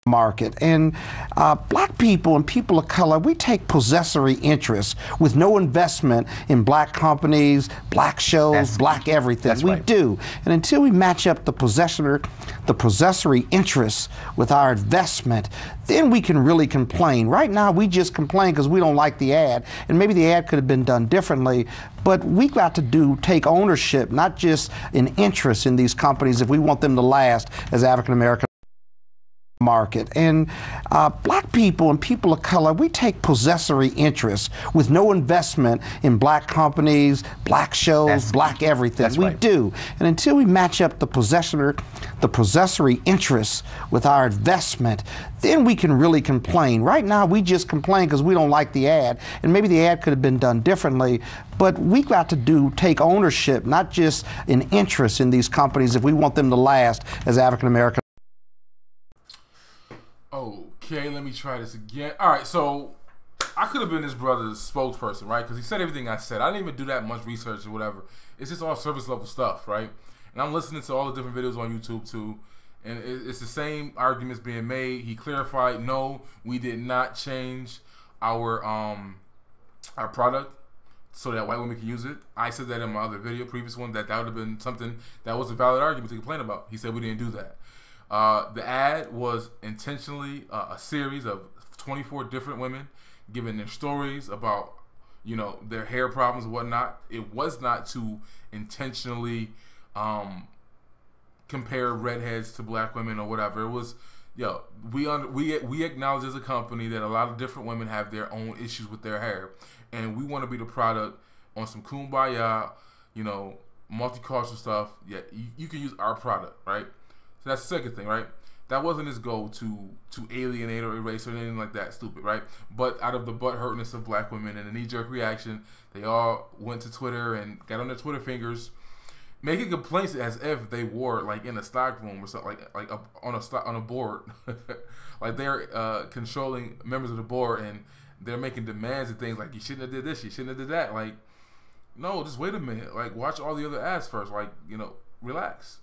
market. And black people and people of color, we take possessory interest with no investment in black companies, black shows, black everything. We do. And until we match up the possessory interest with our investment, then we can really complain. Right now, we just complain because we don't like the ad, and maybe the ad could have been done differently. But we got to take ownership, not just an interest in these companies, if we want them to last as African American market. And black people and people of color, we take possessory interest with no investment in black companies, black shows, black everything. We do. And until we match up the possessory interest with our investment, then we can really complain. Right now, we just complain because we don't like the ad, and maybe the ad could have been done differently. But we got to take ownership, not just an interest in these companies, if we want them to last as African American. Okay, let me try this again. All right, so I could have been this brother's spokesperson, right? Because he said everything I said. I didn't even do that much research or whatever. It's just all surface level stuff, right? And I'm listening to all the different videos on YouTube too, and it's the same arguments being made. He clarified, no, we did not change our product so that white women can use it. I said that in my other video, previous one, that would have been something that was a valid argument to complain about. He said we didn't do that. The ad was intentionally a series of 24 different women giving their stories about, you know, their hair problems and whatnot. It was not to intentionally compare redheads to black women or whatever. It was, yo, we acknowledge as a company that a lot of different women have their own issues with their hair, and we want to be the product on some kumbaya, you know, multicultural stuff. Yeah, you can use our product, right? So that's the second thing, right? That wasn't his goal to alienate or erase or anything like that, stupid, right? But out of the butthurtness of black women and the knee-jerk reaction, they all went to Twitter and got on their Twitter fingers, making complaints as if they wore it like in a stock room or something, like up on a board, like they're controlling members of the board, and they're making demands and things like, you shouldn't have did this, you shouldn't have did that. Like, no, just wait a minute. Like, watch all the other ads first. Like, you know, relax.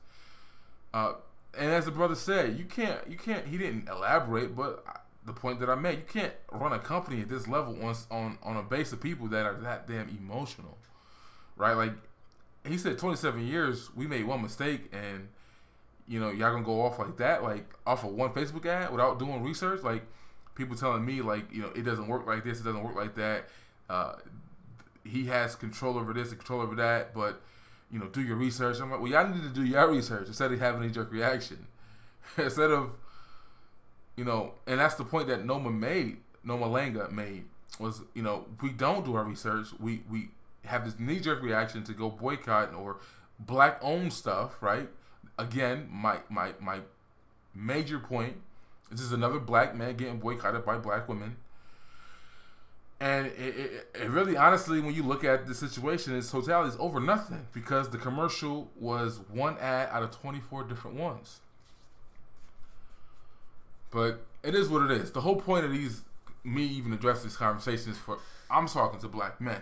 And as the brother said, you can't, he didn't elaborate, but the point that I made, you can't run a company at this level on a base of people that are that damn emotional, right? Like, he said 27 years, we made one mistake, and, you know, y'all gonna go off like that, like, off of one Facebook ad without doing research? Like, people telling me, like, you know, it doesn't work like this, it doesn't work like that. He has control over this and control over that, but, you know, do your research. I'm like, well, y'all need to do your research instead of having a knee-jerk reaction. Instead of, you know, and that's the point that Noma Langa made, was, you know, we don't do our research. We have this knee-jerk reaction to go boycott or black-owned stuff, right? Again, my major point, this is another black man getting boycotted by black women. And it really, honestly, when you look at the situation, its totality is over nothing, because the commercial was one ad out of 24 different ones. But it is what it is. The whole point of me even addressing this conversation is I'm talking to black men.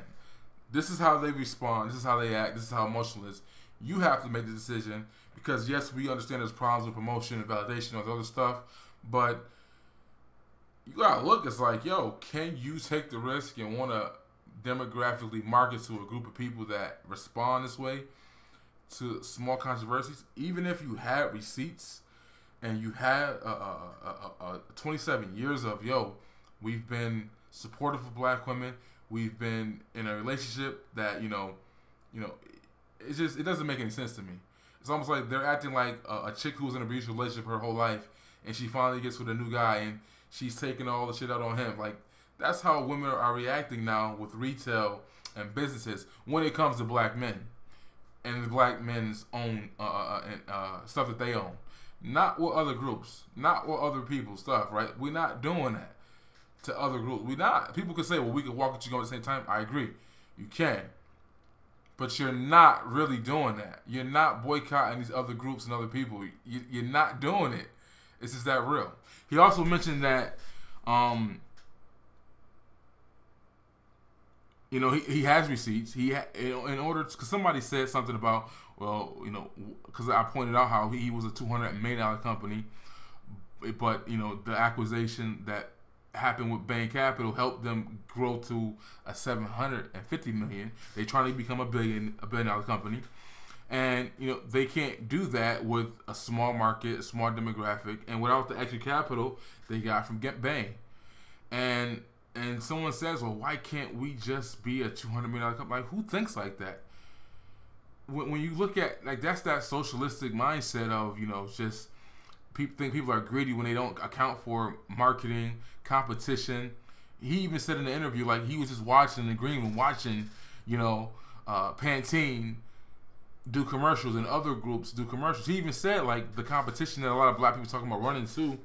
This is how they respond. This is how they act. This is how emotional it is. You have to make the decision, because yes, we understand there's problems with promotion and validation and all the other stuff, but you gotta look, it's like, yo, can you take the risk and want to demographically market to a group of people that respond this way to small controversies? Even if you had receipts and you had 27 years of, yo, we've been supportive of black women, we've been in a relationship that, you know, it doesn't make any sense to me. It's almost like they're acting like a chick who was in an abusive relationship her whole life, and she finally gets with a new guy, and she's taking all the shit out on him. Like, that's how women are reacting now with retail and businesses when it comes to black men and the black men's own stuff that they own. Not with other groups, not with other people's stuff, right? We're not doing that to other groups. We're not. People could say, well, we could walk with you at the same time. I agree. You can. But you're not really doing that. You're not boycotting these other groups and other people. You're not doing it. It's just that real. He also mentioned that, you know, he has receipts. In order, because somebody said something about, well, you know, because I pointed out how he was a $200 million company, but you know, the acquisition that happened with Bain Capital helped them grow to a $750 million. They're trying to become a billion dollar company, and you know, they can't do that with a small market, a small demographic, and without the extra capital they got from Bain. And someone says, well, why can't we just be a $200 million company? Like, who thinks like that? When you look at, like, that's that socialistic mindset of, you know, just people think people are greedy when they don't account for marketing, competition. He even said in the interview, like, he was just watching the green room, watching, you know, Pantene do commercials and other groups do commercials. He even said, like, the competition that a lot of black people talking about running to,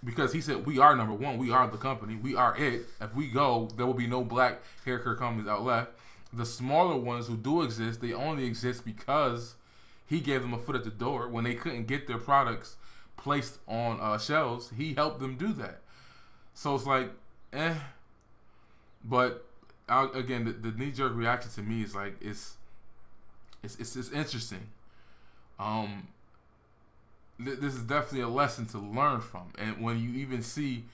because he said, we are number one, we are the company, we are it. If we go, there will be no black hair care companies out left. The smaller ones who do exist, they only exist because he gave them a foot at the door. When they couldn't get their products placed on shelves, he helped them do that. So it's like, But again, the knee-jerk reaction to me is like, it's interesting. This is definitely a lesson to learn from. And when you even see,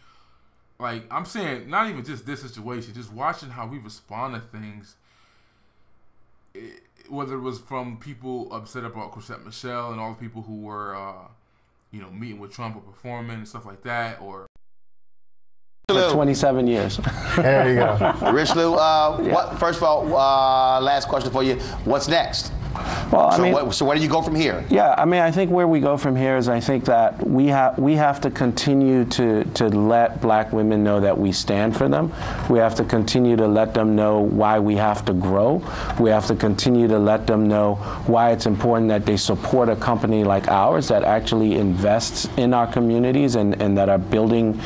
like, I'm saying, not even just this situation, just watching how we respond to things, whether it was from people upset about Chrisette Michele and all the people who were, you know, meeting with Trump or performing and stuff like that, or for 27 years. There you go. Rich Lou, first of all, last question for you. What's next? Well, so where do you go from here? Yeah, I mean, I think where we go from here is, I think that we have to continue to let black women know that we stand for them. We have to continue to let them know why we have to grow. We have to continue to let them know why it's important that they support a company like ours that actually invests in our communities and that are building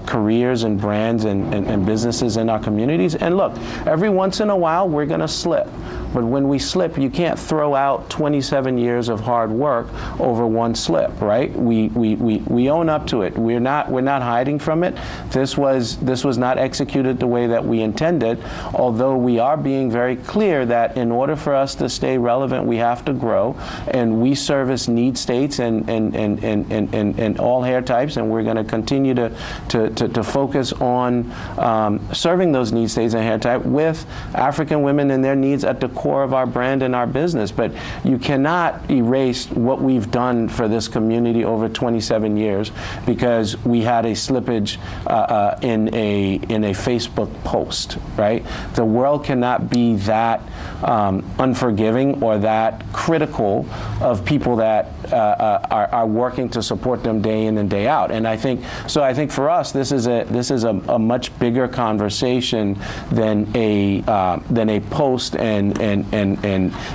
careers and brands and businesses in our communities. And look, every once in a while we're going to slip. But when we slip, you can't throw out 27 years of hard work over one slip, right? We own up to it. We're not hiding from it. This was not executed the way that we intended, although we are being very clear that in order for us to stay relevant, we have to grow, and we service need states and all hair types, and we're going to continue to focus on serving those need states and hair type with African women and their needs at the core of our brand and our business. But you cannot erase what we've done for this community over 27 years because we had a slippage in a Facebook post, right? The world cannot be that unforgiving or that critical of people that are working to support them day in and day out. And I think for us, this is a much bigger conversation than a post, and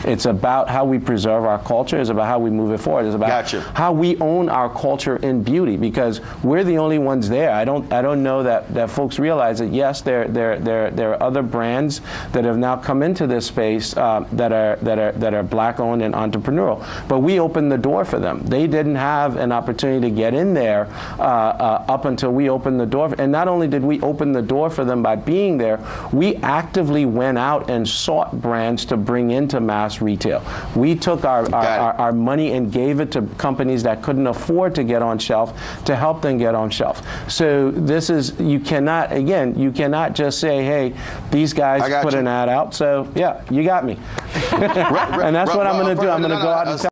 it's about how we preserve our culture. It's about how we move it forward. It's about how we own our culture in beauty, because we're the only ones there. I don't know that folks realize that. Yes, there are other brands that have now come into this space that are black owned and entrepreneurial, but we opened the door for them. They didn't have an opportunity to get in there up until we opened the door. And not only did we open the door for them by being there, we actively went out and sought brands to bring into mass retail. We took our money and gave it to companies that couldn't afford to get on shelf to help them get on shelf. So this is, you cannot just say, hey, these guys put an ad out, so yeah, you got me. And that's what I'm going to do. I'm going to go out and tell